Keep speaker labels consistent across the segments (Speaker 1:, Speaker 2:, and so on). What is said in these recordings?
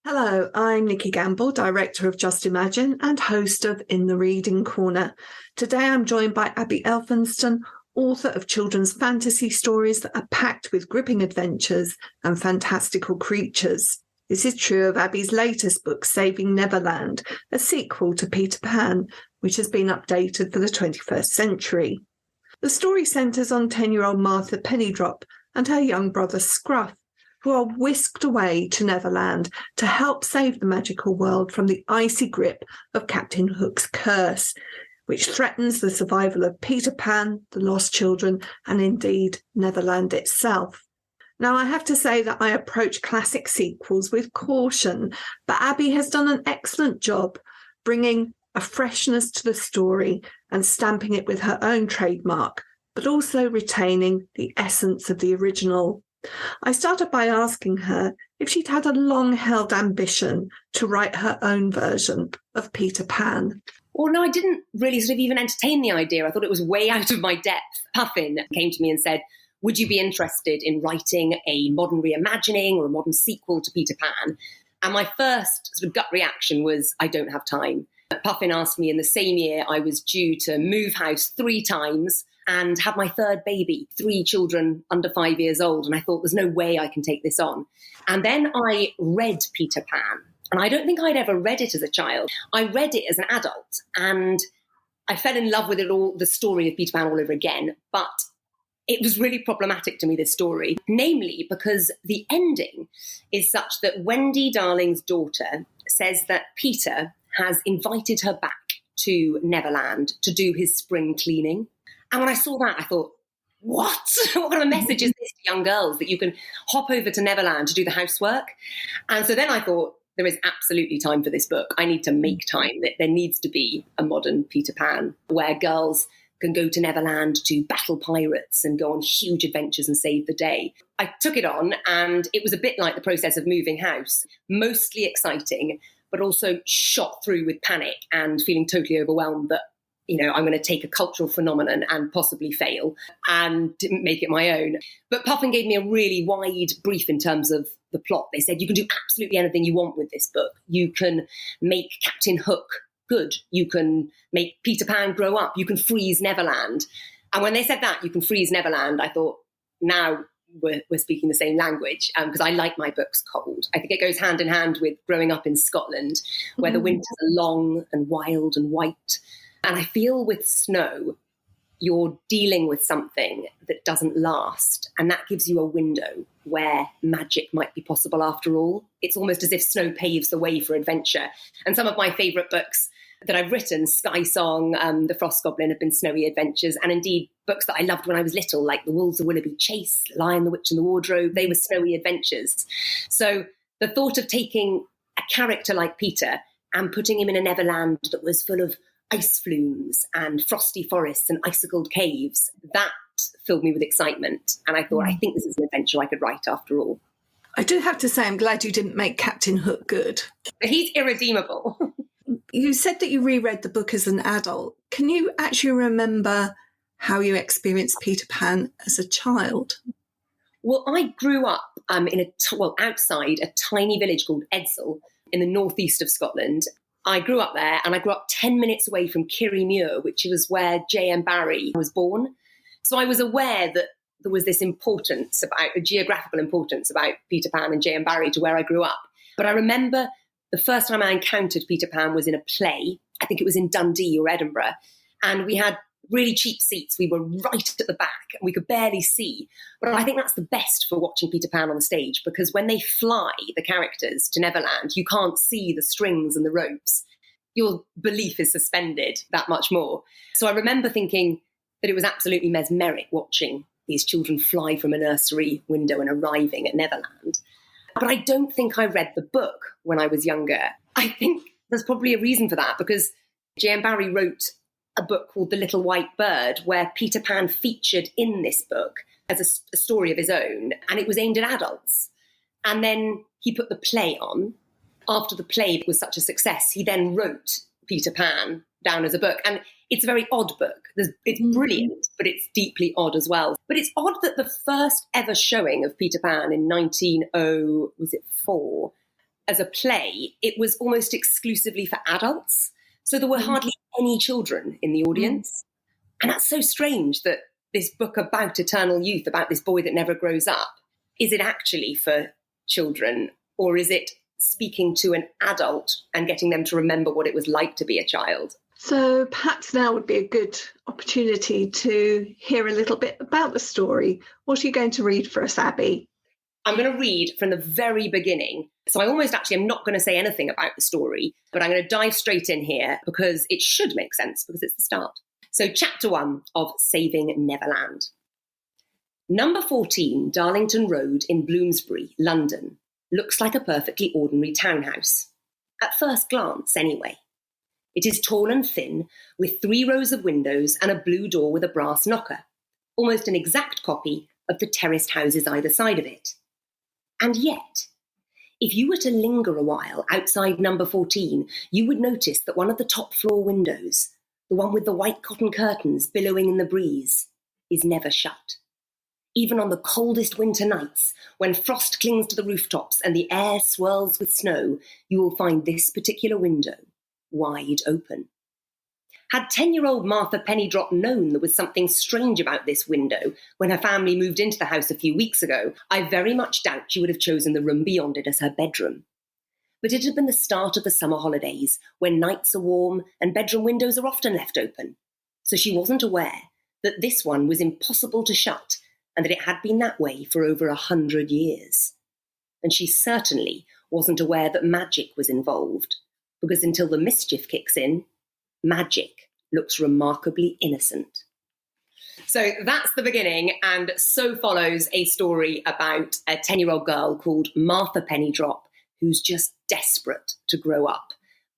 Speaker 1: Hello, I'm Nikki Gamble, Director of Just Imagine and host of In the Reading Corner. Today I'm joined by Abby Elphinstone, author of children's fantasy stories that are packed with gripping adventures and fantastical creatures. This is true of Abby's latest book, Saving Neverland, a sequel to Peter Pan, which has been updated for the 21st century. The story centres on 10-year-old Martha Pennydrop and her young brother Scruff, who are whisked away to Neverland to help save the magical world from the icy grip of Captain Hook's curse, which threatens the survival of Peter Pan, the lost children, and indeed Neverland itself. Now, I have to say that I approach classic sequels with caution, but Abby has done an excellent job bringing a freshness to the story and stamping it with her own trademark, but also retaining the essence of the original. I started by asking her if she'd had a long-held ambition to write her own version of Peter Pan.
Speaker 2: Well, no, I didn't really sort of even entertain the idea. I thought it was way out of my depth. Puffin came to me and said, would you be interested in writing a modern reimagining or a modern sequel to Peter Pan? And my first sort of gut reaction was, I don't have time. Puffin asked me in the same year I was due to move house 3 times and have my third baby, 3 children under 5 years old. And I thought, there's no way I can take this on. And then I read Peter Pan. And I don't think I'd ever read it as a child. I read it as an adult. And I fell in love with it all, the story of Peter Pan all over again. But it was really problematic to me, this story, namely because the ending is such that Wendy Darling's daughter says that Peter has invited her back to Neverland to do his spring cleaning. And when I saw that, I thought, what? What kind of message is this to young girls, that you can hop over to Neverland to do the housework? And so then I thought, there is absolutely time for this book. I need to make time. There needs to be a modern Peter Pan where girls can go to Neverland to battle pirates and go on huge adventures and save the day. I took it on, and it was a bit like the process of moving house, mostly exciting, but also shot through with panic and feeling totally overwhelmed that, I'm going to take a cultural phenomenon and possibly fail, and didn't make it my own. But Puffin gave me a really wide brief in terms of the plot. They said, you can do absolutely anything you want with this book. You can make Captain Hook good. You can make Peter Pan grow up. You can freeze Neverland. And when they said that, you can freeze Neverland, I thought, now we're speaking the same language, because I like my books cold. I think it goes hand in hand with growing up in Scotland, where the winters are long and wild and white. And I feel with snow, you're dealing with something that doesn't last. And that gives you a window where magic might be possible after all. It's almost as if snow paves the way for adventure. And some of my favourite books that I've written, Sky Song, The Frost Goblin, have been snowy adventures. And indeed, books that I loved when I was little, like The Wolves of Willoughby Chase, Lion, the Witch and the Wardrobe, they were snowy adventures. So the thought of taking a character like Peter and putting him in a Neverland that was full of ice flumes and frosty forests and icicled caves, that filled me with excitement. And I thought, I think this is an adventure I could write after all.
Speaker 1: I do have to say, I'm glad you didn't make Captain Hook good.
Speaker 2: But he's irredeemable.
Speaker 1: You said that you reread the book as an adult. Can you actually remember how you experienced Peter Pan as a child?
Speaker 2: Well, I grew up outside a tiny village called Edsall in the northeast of Scotland. I grew up there, and I grew up 10 minutes away from Kirriemuir, which was where J.M. Barrie was born. So I was aware that there was this importance, about a geographical importance about Peter Pan and J.M. Barrie to where I grew up. But I remember the first time I encountered Peter Pan was in a play. I think it was in Dundee or Edinburgh. And we had really cheap seats. We were right at the back and we could barely see. But I think that's the best for watching Peter Pan on the stage, because when they fly the characters to Neverland, you can't see the strings and the ropes. Your belief is suspended that much more. So I remember thinking that it was absolutely mesmeric watching these children fly from a nursery window and arriving at Neverland. But I don't think I read the book when I was younger. I think there's probably a reason for that, because J.M. Barrie wrote a book called The Little White Bird, where Peter Pan featured in this book as a story of his own, and it was aimed at adults. And then he put the play on. After the play was such a success, he then wrote Peter Pan down as a book. And it's a very odd book. It's brilliant, but it's deeply odd as well. But it's odd that the first ever showing of Peter Pan in 1904 as a play, it was almost exclusively for adults. So there were hardly any children in the audience. And that's so strange that this book about eternal youth, about this boy that never grows up, is it actually for children, or is it speaking to an adult and getting them to remember what it was like to be a child?
Speaker 1: So perhaps now would be a good opportunity to hear a little bit about the story. What are you going to read for us, Abby?
Speaker 2: I'm going to read from the very beginning. So I almost actually am not going to say anything about the story, but I'm going to dive straight in here because it should make sense because it's the start. So chapter 1 of Saving Neverland. Number 14, Darlington Road in Bloomsbury, London, looks like a perfectly ordinary townhouse. At first glance, anyway. It is tall and thin, with 3 rows of windows and a blue door with a brass knocker, almost an exact copy of the terraced houses either side of it. And yet, if you were to linger a while outside number 14, you would notice that one of the top floor windows, the one with the white cotton curtains billowing in the breeze, is never shut. Even on the coldest winter nights, when frost clings to the rooftops and the air swirls with snow, you will find this particular window wide open. Had 10-year-old Martha Pennydrop known there was something strange about this window when her family moved into the house a few weeks ago, I very much doubt she would have chosen the room beyond it as her bedroom. But it had been the start of the summer holidays, when nights are warm and bedroom windows are often left open. So she wasn't aware that this one was impossible to shut and that it had been that way for over 100 years. And she certainly wasn't aware that magic was involved, because until the mischief kicks in, magic looks remarkably innocent. So that's the beginning, and so follows a story about a 10-year-old girl called Martha Pennydrop, who's just desperate to grow up.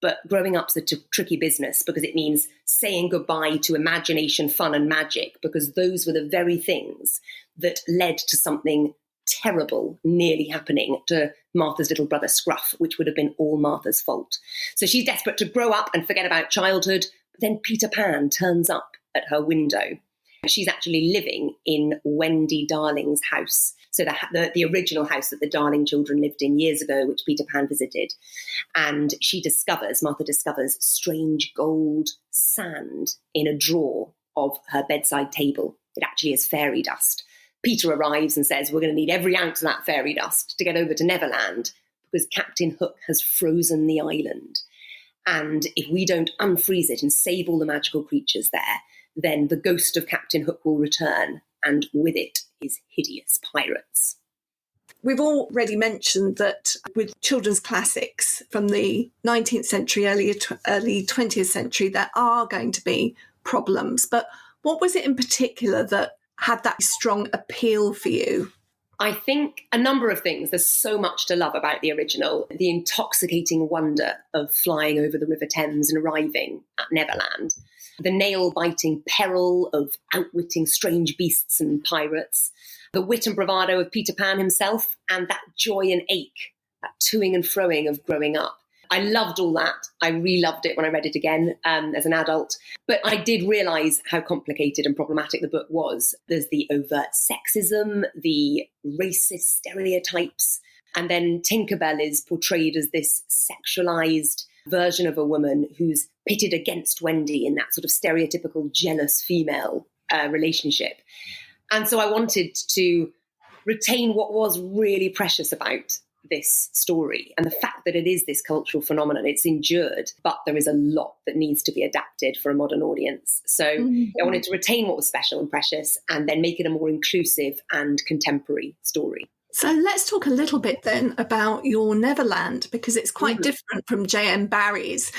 Speaker 2: But growing up's a tricky business because it means saying goodbye to imagination, fun and magic, because those were the very things that led to something terrible nearly happening to Martha's little brother Scruff, which would have been all Martha's fault. So she's desperate to grow up and forget about childhood, but then Peter Pan turns up at her window. She's actually living in Wendy Darling's house, so the original house that the Darling children lived in years ago, which Peter Pan visited. And Martha discovers strange gold sand in a drawer of her bedside table. It actually is fairy dust. Peter arrives and says, we're going to need every ounce of that fairy dust to get over to Neverland because Captain Hook has frozen the island. And if we don't unfreeze it and save all the magical creatures there, then the ghost of Captain Hook will return, and with it his hideous pirates.
Speaker 1: We've already mentioned that with children's classics from the 19th century, early 20th century, there are going to be problems. But what was it in particular that had that strong appeal for you?
Speaker 2: I think a number of things. There's so much to love about the original. The intoxicating wonder of flying over the River Thames and arriving at Neverland. The nail-biting peril of outwitting strange beasts and pirates. The wit and bravado of Peter Pan himself, and that joy and ache, that toing and froing of growing up. I loved all that. I re-loved it when I read it again as an adult. But I did realise how complicated and problematic the book was. There's the overt sexism, the racist stereotypes, and then Tinkerbell is portrayed as this sexualised version of a woman who's pitted against Wendy in that sort of stereotypical jealous female relationship. And so I wanted to retain what was really precious about this story and the fact that it is this cultural phenomenon. It's endured, but there is a lot that needs to be adapted for a modern audience. So I wanted to retain what was special and precious and then make it a more inclusive and contemporary story.
Speaker 1: So let's talk a little bit then about your Neverland, because it's quite different from J.M. Barrie's.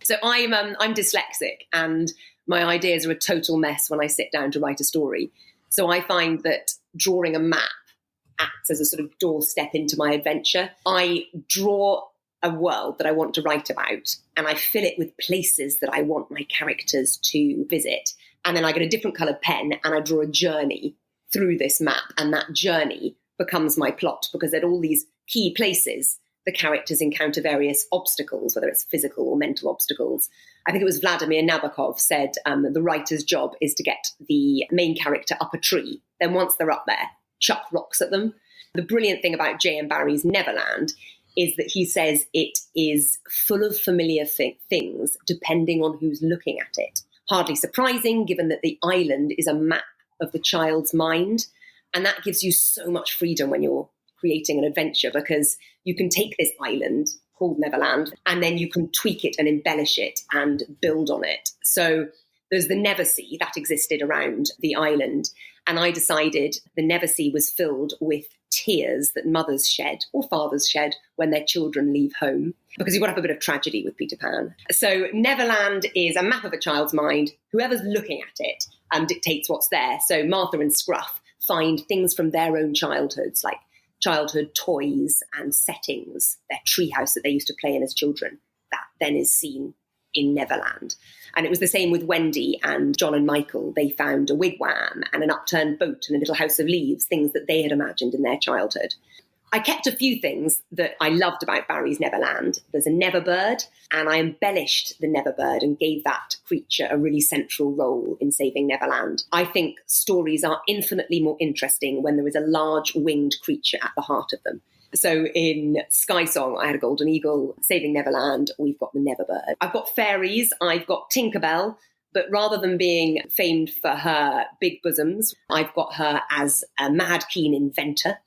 Speaker 2: So I'm dyslexic and my ideas are a total mess when I sit down to write a story. So I find that drawing a map acts as a sort of doorstep into my adventure. I draw a world that I want to write about and I fill it with places that I want my characters to visit. And then I get a different coloured pen and I draw a journey through this map, and that journey becomes my plot because at all these key places, the characters encounter various obstacles, whether it's physical or mental obstacles. I think it was Vladimir Nabokov said the writer's job is to get the main character up a tree. Then once they're up there, chuck rocks at them. The brilliant thing about J.M. Barrie's Neverland is that he says it is full of familiar things depending on who's looking at it. Hardly surprising, given that the island is a map of the child's mind. And that gives you so much freedom when you're creating an adventure, because you can take this island called Neverland and then you can tweak it and embellish it and build on it. So there's the Neversea that existed around the island. And I decided the Neversea was filled with tears that mothers shed or fathers shed when their children leave home, because you've got to have a bit of tragedy with Peter Pan. So Neverland is a map of a child's mind. Whoever's looking at it dictates what's there. So Martha and Scruff find things from their own childhoods, like childhood toys and settings, their treehouse that they used to play in as children. That then is seen in Neverland. And it was the same with Wendy and John and Michael. They found a wigwam and an upturned boat and a little house of leaves, things that they had imagined in their childhood. I kept a few things that I loved about Barry's Neverland. There's a Neverbird, and I embellished the Neverbird and gave that creature a really central role in saving Neverland. I think stories are infinitely more interesting when there is a large winged creature at the heart of them. So in Sky Song, I had a golden eagle. Saving Neverland, we've got the Neverbird. I've got fairies, I've got Tinkerbell, but rather than being famed for her big bosoms, I've got her as a mad keen inventor.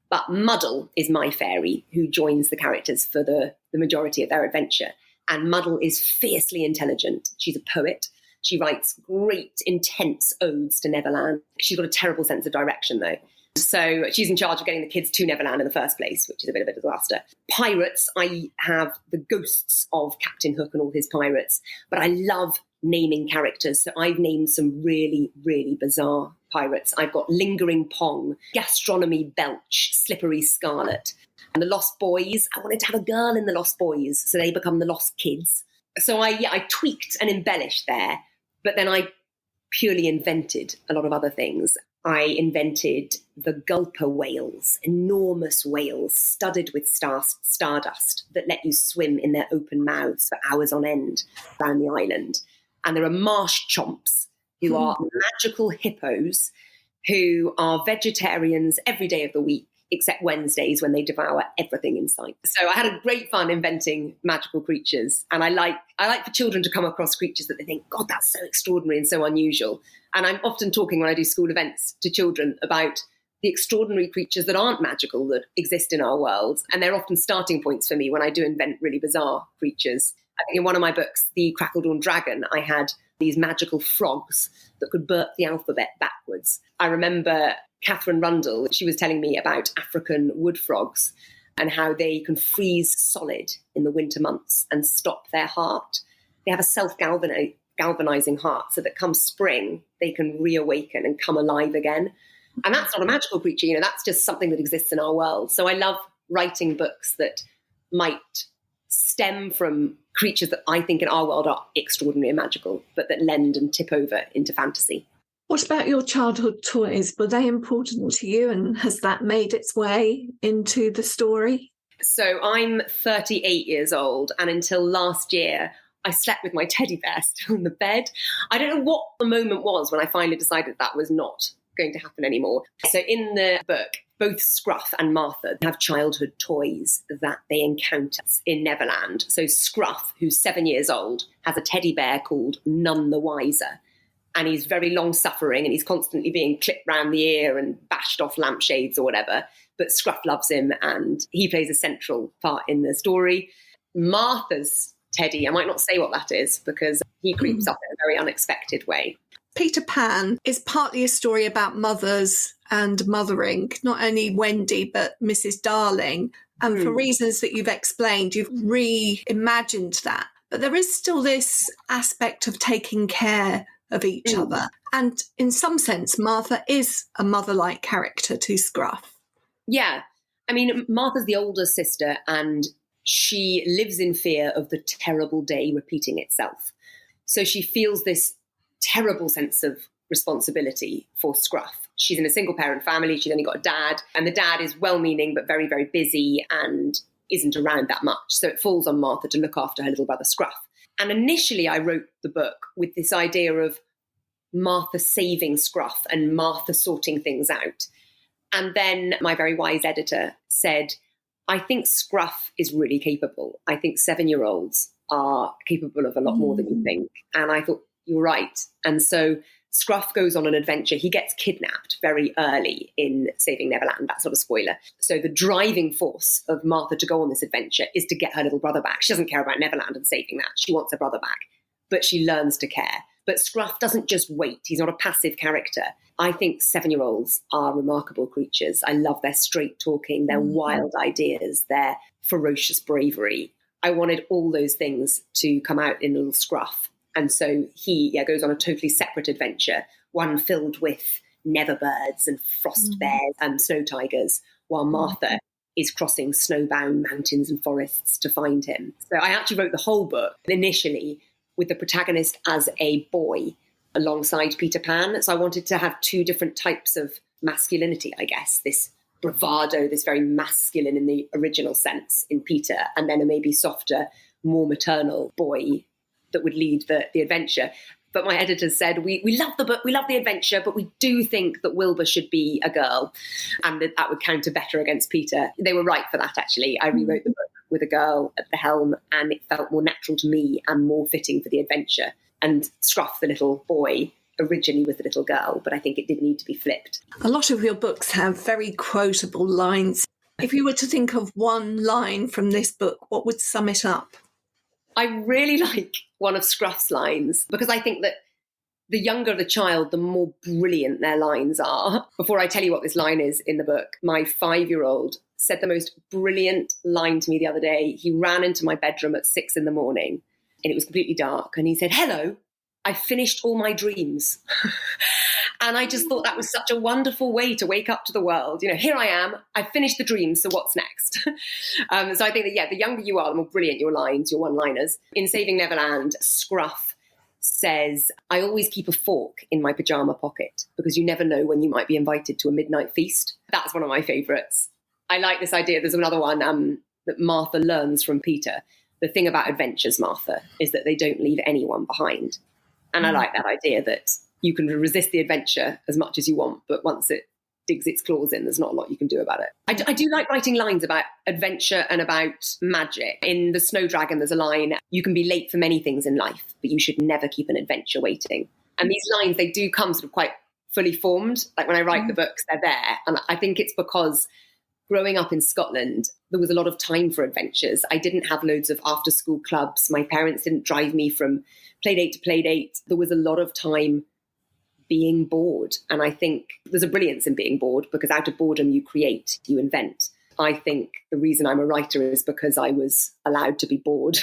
Speaker 2: But Muddle is my fairy, who joins the characters for the majority of their adventure. And Muddle is fiercely intelligent. She's a poet. She writes great, intense odes to Neverland. She's got a terrible sense of direction, though. So she's in charge of getting the kids to Neverland in the first place, which is a bit of a disaster. Pirates, I have the ghosts of Captain Hook and all his pirates, but I love naming characters. So I've named some really, really bizarre pirates. I've got Lingering Pong, Gastronomy Belch, Slippery Scarlet. And the Lost Boys, I wanted to have a girl in the Lost Boys, so they become the Lost Kids. So I tweaked and embellished there, but then I purely invented a lot of other things. I invented the gulper whales, enormous whales studded with stardust that let you swim in their open mouths for hours on end around the island. And there are marsh chomps, who are magical hippos who are vegetarians every day of the week, except Wednesdays when they devour everything in sight. So I had a great fun inventing magical creatures. And I like for children to come across creatures that they think, God, that's so extraordinary and so unusual. And I'm often talking when I do school events to children about the extraordinary creatures that aren't magical that exist in our world. And they're often starting points for me when I do invent really bizarre creatures. I think in one of my books, The Crackle-Dawn Dragon, I had these magical frogs that could burp the alphabet backwards. I remember Catherine Rundle, she was telling me about African wood frogs and how they can freeze solid in the winter months and stop their heart. They have a self-galvanizing heart, so that come spring, they can reawaken and come alive again. And that's not a magical creature, that's just something that exists in our world. So I love writing books that might stem from creatures that I think in our world are extraordinary and magical, but that lend and tip over into fantasy.
Speaker 1: What about your childhood toys? Were they important to you, and has that made its way into the story?
Speaker 2: So I'm 38 years old, and until last year, I slept with my teddy bear still in the bed. I don't know what the moment was when I finally decided that was not going to happen anymore. So in the book, both Scruff and Martha have childhood toys that they encounter in Neverland. So Scruff, who's 7 years old, has a teddy bear called None the Wiser. And he's very long-suffering and he's constantly being clipped round the ear and bashed off lampshades or whatever. But Scruff loves him and he plays a central part in the story. Martha's teddy, I might not say what that is because he creeps up in a very unexpected way.
Speaker 1: Peter Pan is partly a story about mothers and mothering, not only Wendy, but Mrs. Darling. And for reasons that you've explained, you've reimagined that. But there is still this aspect of taking care of each other. And in some sense, Martha is a mother-like character to Scruff.
Speaker 2: Yeah. I mean, Martha's the older sister and she lives in fear of the terrible day repeating itself. So she feels this terrible sense of responsibility for Scruff. She's in a single-parent family. She's only got a dad. And the dad is well-meaning but very, very busy and isn't around that much. So it falls on Martha to look after her little brother Scruff. And initially I wrote the book with this idea of Martha saving Scruff and Martha sorting things out. And then my very wise editor said, I think Scruff is really capable. I think 7-year-olds are capable of a lot more than you think. And I thought, you're right. And so Scruff goes on an adventure. He gets kidnapped very early in Saving Neverland. That's not a spoiler. So the driving force of Martha to go on this adventure is to get her little brother back. She doesn't care about Neverland and saving that. She wants her brother back, but she learns to care. But Scruff doesn't just wait. He's not a passive character. I think 7-year-olds are remarkable creatures. I love their straight talking, their wild ideas, their ferocious bravery. I wanted all those things to come out in little Scruff. And so he goes on a totally separate adventure, one filled with neverbirds and frost bears and snow tigers, while Martha is crossing snowbound mountains and forests to find him. So I actually wrote the whole book initially with the protagonist as a boy alongside Peter Pan. So I wanted to have two different types of masculinity, I guess, this bravado, this very masculine in the original sense in Peter, and then a maybe softer, more maternal boy that would lead the adventure. But my editors said, we love the book, we love the adventure, but we do think that Wilbur should be a girl, and that would counter better against Peter. They were right for that, actually. I rewrote the book with a girl at the helm, and it felt more natural to me and more fitting for the adventure. And Scruff, the little boy, originally was the little girl, but I think it did need to be flipped.
Speaker 1: A lot of your books have very quotable lines. If you were to think of one line from this book, what would sum it up?
Speaker 2: I really like one of Scruff's lines, because I think that the younger the child, the more brilliant their lines are. Before I tell you what this line is in the book, my 5-year-old said the most brilliant line to me the other day. He ran into my bedroom at 6 a.m. and it was completely dark. And he said, "Hello, I finished all my dreams." And I just thought that was such a wonderful way to wake up to the world. You know, here I am, I finished the dreams, so what's next? So I think that, the younger you are, the more brilliant your lines, your one-liners. In Saving Neverland, Scruff says, "I always keep a fork in my pyjama pocket because you never know when you might be invited to a midnight feast." That's one of my favourites. I like this idea. There's another one that Martha learns from Peter. The thing about adventures, Martha, is that they don't leave anyone behind. And I like that idea that you can resist the adventure as much as you want, but once it digs its claws in, there's not a lot you can do about it. I do like writing lines about adventure and about magic. In The Snow Dragon, there's a line, "You can be late for many things in life, but you should never keep an adventure waiting." And these lines, they do come sort of quite fully formed. Like when I write the books, they're there. And I think it's because growing up in Scotland, there was a lot of time for adventures. I didn't have loads of after-school clubs. My parents didn't drive me from playdate to playdate. There was a lot of time being bored. And I think there's a brilliance in being bored, because out of boredom you create, you invent. I think the reason I'm a writer is because I was allowed to be bored.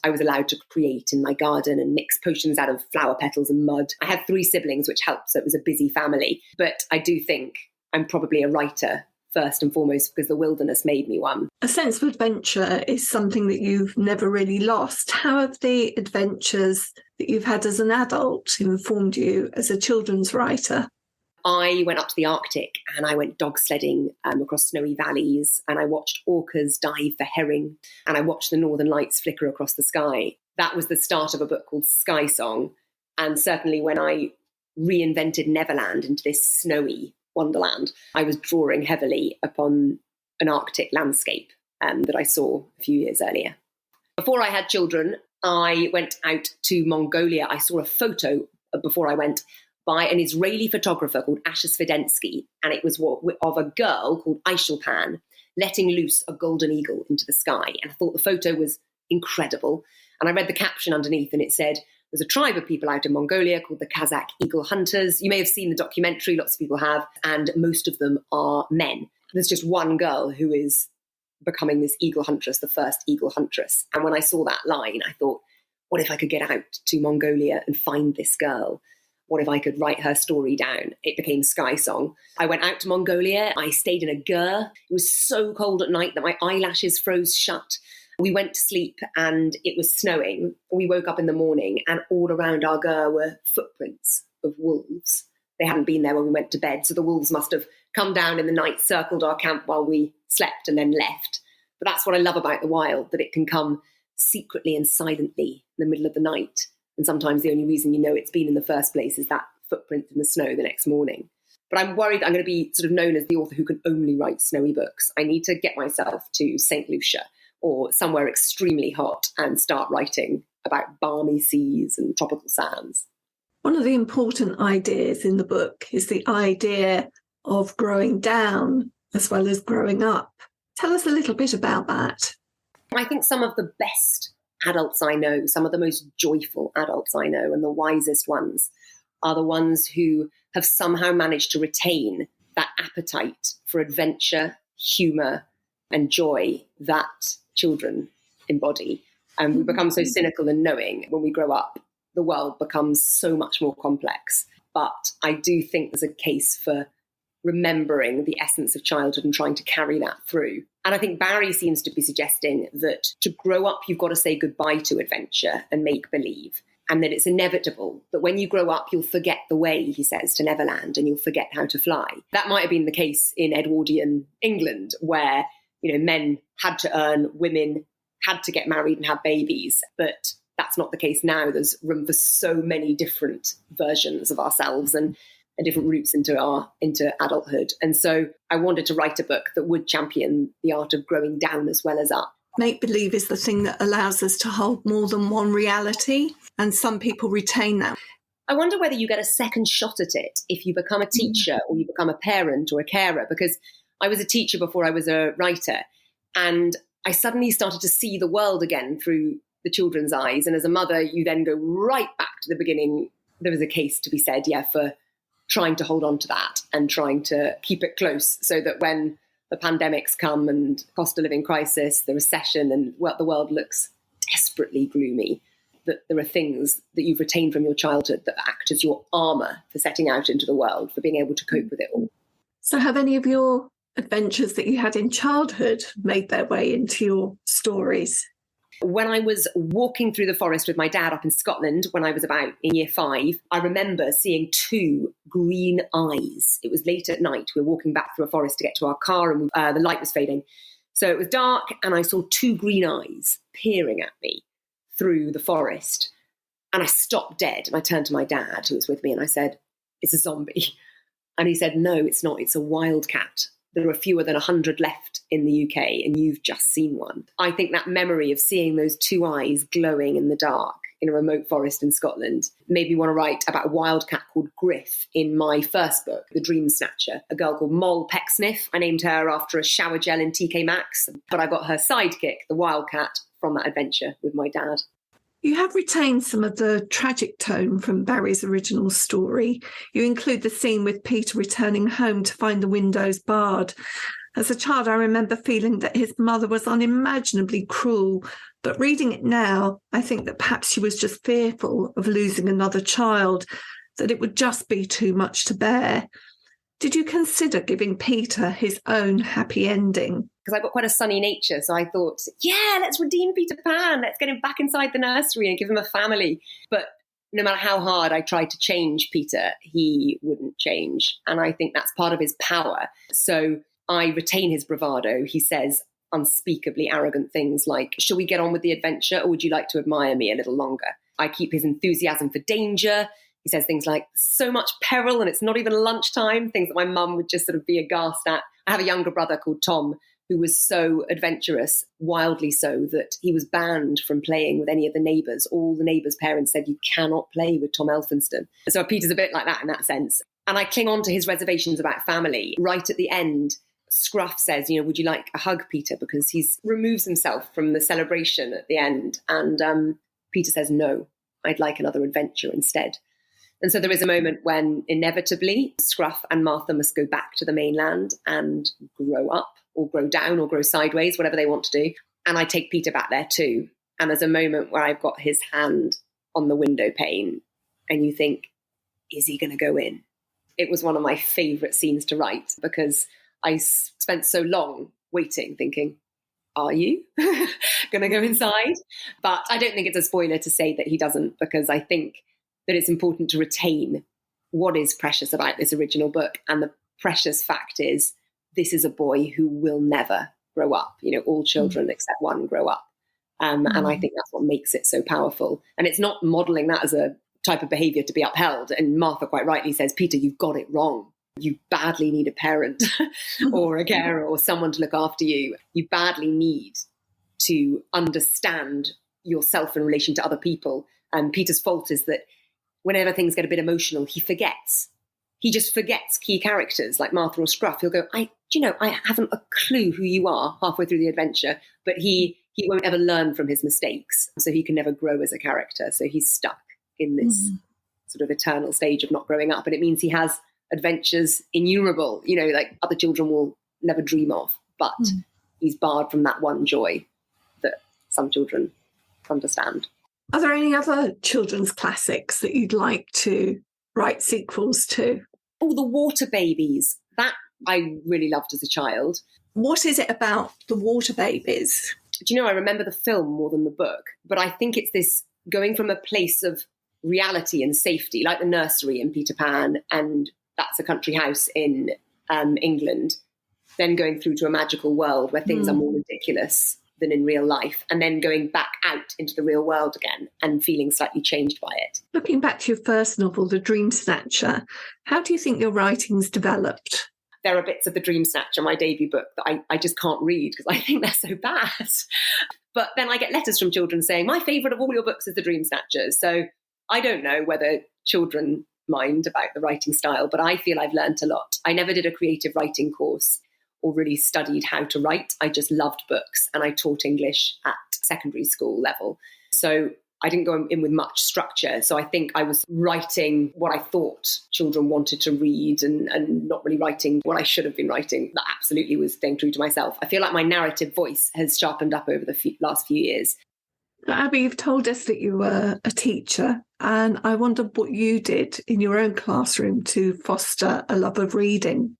Speaker 2: I was allowed to create in my garden and mix potions out of flower petals and mud. I had 3 siblings, which helped, so it was a busy family. But I do think I'm probably a writer first and foremost because the wilderness made me one.
Speaker 1: A sense of adventure is something that you've never really lost. How have the adventures that you've had as an adult informed you as a children's writer?
Speaker 2: I went up to the Arctic and I went dog sledding across snowy valleys, and I watched orcas dive for herring, and I watched the northern lights flicker across the sky. That was the start of a book called Sky Song. And certainly when I reinvented Neverland into this snowy wonderland, I was drawing heavily upon an Arctic landscape that I saw a few years earlier. Before I had children, I went out to Mongolia. I saw a photo before I went by an Israeli photographer called Asher Svidensky, and it was of a girl called Aishalpan letting loose a golden eagle into the sky. And I thought the photo was incredible. And I read the caption underneath, and it said, "There's a tribe of people out in Mongolia called the Kazakh eagle hunters. You may have seen the documentary, lots of people have, and most of them are men. There's just one girl who is becoming this eagle huntress, the first eagle huntress." And when I saw that line, I thought, what if I could get out to Mongolia and find this girl? What if I could write her story down? It became Sky Song. I went out to Mongolia. I stayed in a ger. It was so cold at night that my eyelashes froze shut. We went to sleep and it was snowing. We woke up in the morning and all around our ger were footprints of wolves. They hadn't been there when we went to bed, so the wolves must have come down in the night, circled our camp while we slept, and then left. But that's what I love about the wild, that it can come secretly and silently in the middle of the night. And sometimes the only reason you know it's been in the first place is that footprint in the snow the next morning. But I'm worried I'm going to be sort of known as the author who can only write snowy books. I need to get myself to St. Lucia or somewhere extremely hot and start writing about balmy seas and tropical sands.
Speaker 1: One of the important ideas in the book is the idea of growing down as well as growing up. Tell us a little bit about that.
Speaker 2: I think some of the best adults I know, some of the most joyful adults I know, and the wisest ones are the ones who have somehow managed to retain that appetite for adventure, humour, and joy that children embody. And we become so cynical and knowing when we grow up, the world becomes so much more complex. But I do think there's a case for remembering the essence of childhood and trying to carry that through. And I think Barry seems to be suggesting that to grow up, you've got to say goodbye to adventure and make believe. And that it's inevitable that when you grow up, you'll forget the way, he says, to Neverland, and you'll forget how to fly. That might have been the case in Edwardian England, where, men had to earn, women had to get married and have babies. But that's not the case now. There's room for so many different versions of ourselves and different routes into adulthood. And so I wanted to write a book that would champion the art of growing down as well as up.
Speaker 1: Make-believe is the thing that allows us to hold more than one reality, and some people retain that.
Speaker 2: I wonder whether you get a second shot at it if you become a teacher or you become a parent or a carer, because I was a teacher before I was a writer, and I suddenly started to see the world again through the children's eyes. And as a mother, you then go right back to the beginning. There was a case to be said, for trying to hold on to that and trying to keep it close so that when the pandemics come and cost of living crisis, the recession, and the world looks desperately gloomy, that there are things that you've retained from your childhood that act as your armour for setting out into the world, for being able to cope with it all.
Speaker 1: So have any of your adventures that you had in childhood made their way into your stories?
Speaker 2: When I was walking through the forest with my dad up in Scotland, when I was about in year 5, I remember seeing 2 green eyes. It was late at night. We were walking back through a forest to get to our car, and the light was fading. So it was dark, and I saw 2 green eyes peering at me through the forest. And I stopped dead, and I turned to my dad, who was with me, and I said, "It's a zombie." And he said, "No, it's not. It's a wildcat. There are fewer than 100 left in the UK, and you've just seen one." I think that memory of seeing those 2 eyes glowing in the dark in a remote forest in Scotland made me want to write about a wildcat called Griff in my first book, The Dream Snatcher, a girl called Moll Pecksniff. I named her after a shower gel in TK Maxx, but I got her sidekick, the wildcat, from that adventure with my dad.
Speaker 1: You have retained some of the tragic tone from Barry's original story. You include the scene with Peter returning home to find the windows barred. As a child, I remember feeling that his mother was unimaginably cruel, but reading it now, I think that perhaps she was just fearful of losing another child, that it would just be too much to bear. Did you consider giving Peter his own happy ending?
Speaker 2: Because I've got quite a sunny nature, so I thought, let's redeem Peter Pan. Let's get him back inside the nursery and give him a family. But no matter how hard I tried to change Peter, he wouldn't change. And I think that's part of his power. So I retain his bravado. He says unspeakably arrogant things like, "Shall we get on with the adventure, or would you like to admire me a little longer?" I keep his enthusiasm for danger. He says things like, "So much peril and it's not even lunchtime," things that my mum would just sort of be aghast at. I have a younger brother called Tom who was so adventurous, wildly so, that he was banned from playing with any of the neighbours. All the neighbours' parents said, "You cannot play with Tom Elphinstone." So Peter's a bit like that in that sense. And I cling on to his reservations about family. Right at the end, Scruff says, "Would you like a hug, Peter?" Because he removes himself from the celebration at the end. And Peter says, "No, I'd like another adventure instead." And so there is a moment when inevitably Scruff and Martha must go back to the mainland and grow up or grow down or grow sideways, whatever they want to do. And I take Peter back there too. And there's a moment where I've got his hand on the window pane and you think, is he going to go in? It was one of my favourite scenes to write because I spent so long waiting thinking, are you going to go inside? But I don't think it's a spoiler to say that he doesn't, because I think that it's important to retain what is precious about this original book. And the precious fact is, this is a boy who will never grow up. All children except one grow up. And I think that's what makes it so powerful. And it's not modelling that as a type of behaviour to be upheld. And Martha quite rightly says, "Peter, you've got it wrong. You badly need a parent or a carer or someone to look after you. You badly need to understand yourself in relation to other people. And Peter's fault is that whenever things get a bit emotional, he forgets. He just forgets key characters like Martha or Scruff. He'll go, I haven't a clue who you are halfway through the adventure, but he won't ever learn from his mistakes. So he can never grow as a character. So he's stuck in this sort of eternal stage of not growing up. And it means he has adventures innumerable, like other children will never dream of, but he's barred from that one joy that some children understand.
Speaker 1: Are there any other children's classics that you'd like to write sequels to?
Speaker 2: Oh, The Water Babies. That I really loved as a child.
Speaker 1: What is it about The Water Babies?
Speaker 2: Do you know, I remember the film more than the book, but I think it's this going from a place of reality and safety, like the nursery in Peter Pan, and That's a Country House in England, then going through to a magical world where things are more ridiculous than in real life, and then going back out into the real world again and feeling slightly changed by it.
Speaker 1: Looking back to your first novel, The Dream Snatcher, how do you think your writing's developed?
Speaker 2: There are bits of The Dream Snatcher, my debut book, that I just can't read because I think they're so bad. But then I get letters from children saying, my favourite of all your books is The Dream Snatcher. So I don't know whether children mind about the writing style, but I feel I've learnt a lot. I never did a creative writing course or really studied how to write. I just loved books, and I taught English at secondary school level. So I didn't go in with much structure. So I think I was writing what I thought children wanted to read and not really writing what I should have been writing. That absolutely was staying true to myself. I feel like my narrative voice has sharpened up over the last few years.
Speaker 1: Abby, you've told us that you were a teacher, and I wonder what you did in your own classroom to foster a love of reading.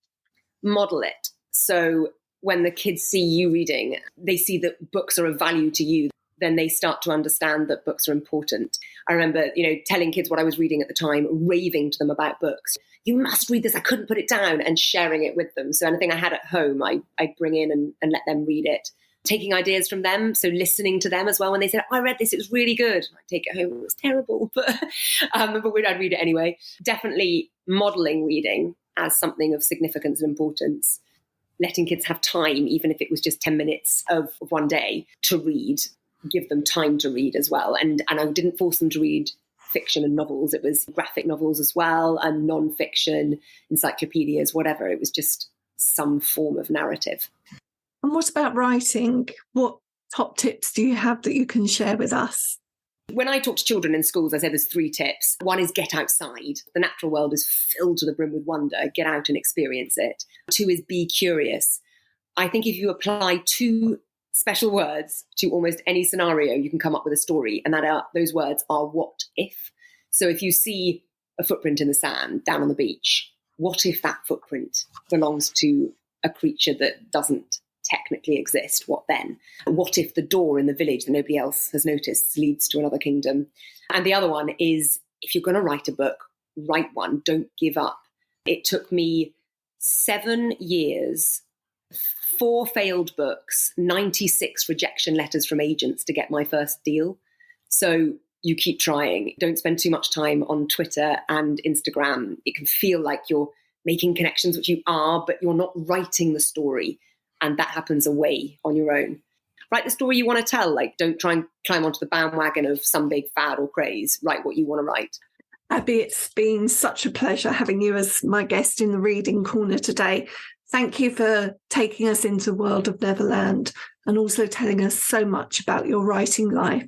Speaker 2: Model it. So when the kids see you reading, they see that books are of value to you, then they start to understand that books are important. I remember, telling kids what I was reading at the time, raving to them about books. You must read this, I couldn't put it down, and sharing it with them. So anything I had at home, I'd bring in and let them read it. Taking ideas from them, so listening to them as well. When they said, I read this, it was really good. I'd take it home, it was terrible, but I'd read it anyway. Definitely modelling reading as something of significance and importance. Letting kids have time, even if it was just 10 minutes of one day to read, give them time to read as well. And I didn't force them to read fiction and novels. It was graphic novels as well, and non-fiction, encyclopedias, whatever. It was just some form of narrative.
Speaker 1: And what about writing? What top tips do you have that you can share with us?
Speaker 2: When I talk to children in schools, I say there's 3 tips. One is get outside. The natural world is filled to the brim with wonder. Get out and experience it. 2 is be curious. I think if you apply 2 special words to almost any scenario, you can come up with a story. And those words are what if. So if you see a footprint in the sand down on the beach, what if that footprint belongs to a creature that doesn't technically exist? What then? What if the door in the village that nobody else has noticed leads to another kingdom? And the other one is, if you're going to write a book, write one. Don't give up. It took me 7 years, 4 failed books, 96 rejection letters from agents to get my first deal. So you keep trying. Don't spend too much time on Twitter and Instagram. It can feel like you're making connections, which you are, but you're not writing the story. And that happens away on your own. Write the story you want to tell. Don't try and climb onto the bandwagon of some big fad or craze. Write what you want to write.
Speaker 1: Abby, it's been such a pleasure having you as my guest in the Reading Corner today. Thank you for taking us into the world of Neverland and also telling us so much about your writing life.